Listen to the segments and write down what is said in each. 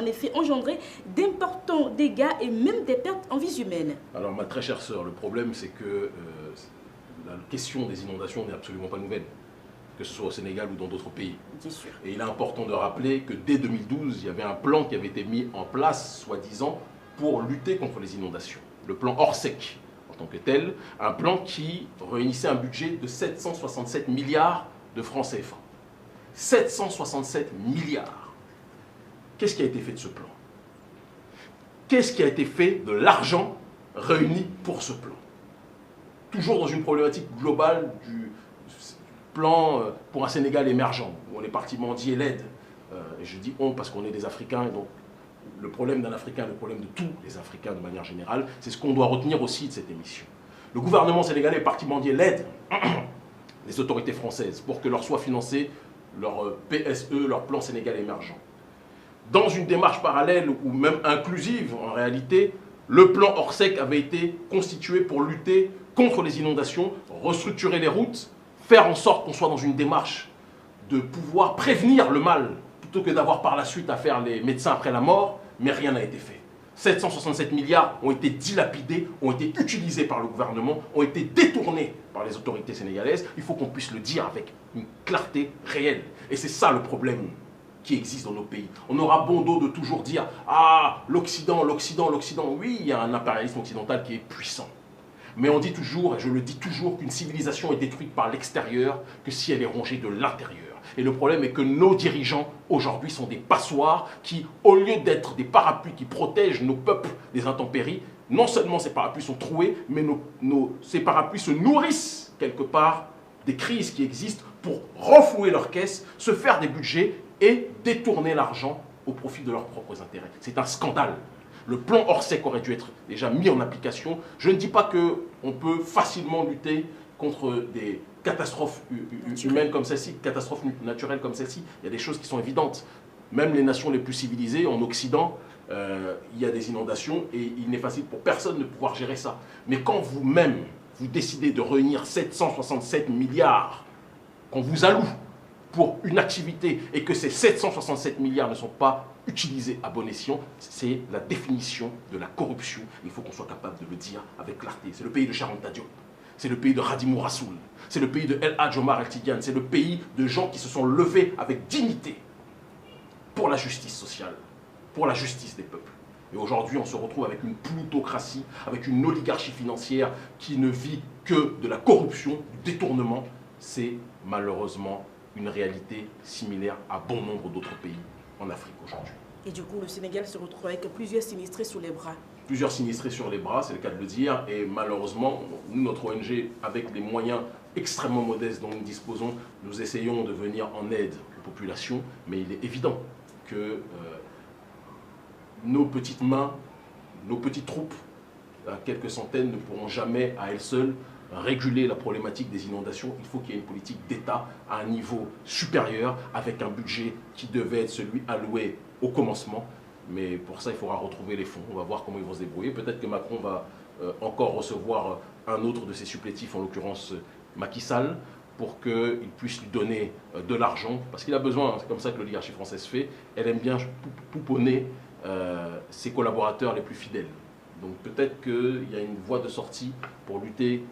en effet engendré d'importants dégâts et même des pertes en vies humaines. Alors ma très chère sœur, le problème c'est que la question des inondations n'est absolument pas nouvelle, que ce soit au Sénégal ou dans d'autres pays. Bien sûr. Et il est important de rappeler que dès 2012, il y avait un plan qui avait été mis en place, soi-disant, pour lutter contre les inondations. Le plan Orsec, en tant que tel, un plan qui réunissait un budget de 767 milliards de francs CFA. 767 milliards. Qu'est-ce qui a été fait de ce plan? Qu'est-ce qui a été fait de l'argent réuni pour ce plan? Toujours dans une problématique globale du plan pour un Sénégal émergent, où on est parti mendier l'aide. Et je dis on parce qu'on est des Africains, et donc le problème d'un Africain, le problème de tous les Africains de manière générale, c'est ce qu'on doit retenir aussi de cette émission. Le gouvernement sénégalais est parti mendier l'aide des autorités françaises pour que leur soit financé leur PSE, leur plan Sénégal émergent. Dans une démarche parallèle ou même inclusive en réalité, le plan Orsec avait été constitué pour lutter contre les inondations, restructurer les routes, faire en sorte qu'on soit dans une démarche de pouvoir prévenir le mal plutôt que d'avoir par la suite à faire les médecins après la mort, mais rien n'a été fait. 767 milliards ont été dilapidés, ont été utilisés par le gouvernement, ont été détournés par les autorités sénégalaises. Il faut qu'on puisse le dire avec une clarté réelle. Et c'est ça le problème qui existe dans nos pays. On aura bon dos de toujours dire « Ah, l'Occident, l'Occident, l'Occident ». Oui, il y a un impérialisme occidental qui est puissant. Mais on dit toujours, et je le dis toujours, qu'une civilisation est détruite par l'extérieur que si elle est rongée de l'intérieur. Et le problème est que nos dirigeants, aujourd'hui, sont des passoires qui, au lieu d'être des parapluies qui protègent nos peuples des intempéries, non seulement ces parapluies sont troués, mais ces parapluies se nourrissent quelque part des crises qui existent pour renflouer leurs caisses, se faire des budgets et détourner l'argent au profit de leurs propres intérêts. C'est un scandale. Le plan Orsec aurait dû être déjà mis en application. Je ne dis pas qu'on peut facilement lutter contre des catastrophes humaines comme celle-ci, catastrophes naturelles comme celle-ci. Il y a des choses qui sont évidentes. Même les nations les plus civilisées, en Occident, il y a des inondations et il n'est facile pour personne de pouvoir gérer ça. Mais quand vous-même, vous décidez de réunir 767 milliards qu'on vous alloue pour une activité et que ces 767 milliards ne sont pas utilisés à bon escient, c'est la définition de la corruption. Il faut qu'on soit capable de le dire avec clarté. C'est le pays de Charanta Diop, c'est le pays de Hadimou Rassoul, c'est le pays de El Hadj Omar El Tidiane, c'est le pays de gens qui se sont levés avec dignité pour la justice sociale, pour la justice des peuples. Et aujourd'hui, on se retrouve avec une plutocratie, avec une oligarchie financière qui ne vit que de la corruption, du détournement. C'est malheureusement une réalité similaire à bon nombre d'autres pays en Afrique aujourd'hui. Et du coup, le Sénégal se retrouve avec plusieurs sinistrés sur les bras. Plusieurs sinistrés sur les bras, c'est le cas de le dire. Et malheureusement, nous, notre ONG, avec les moyens extrêmement modestes dont nous disposons, nous essayons de venir en aide aux populations. Mais il est évident que nos petites mains, nos petites troupes, à quelques centaines, ne pourront jamais à elles seules réguler la problématique des inondations. Il faut qu'il y ait une politique d'État à un niveau supérieur avec un budget qui devait être celui alloué au commencement. Mais pour ça, il faudra retrouver les fonds. On va voir comment ils vont se débrouiller. Peut-être que Macron va encore recevoir un autre de ses supplétifs, en l'occurrence Macky Sall, pour qu'il puisse lui donner de l'argent. Parce qu'il a besoin, c'est comme ça que l'oligarchie française fait. Elle aime bien pouponner ses collaborateurs les plus fidèles. Donc peut-être qu'il y a une voie de sortie pour lutter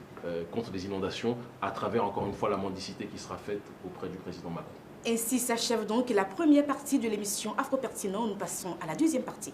contre les inondations à travers, encore une fois, la mendicité qui sera faite auprès du président Macron. Ainsi s'achève donc la première partie de l'émission Afro Pertinent. Nous passons à la deuxième partie.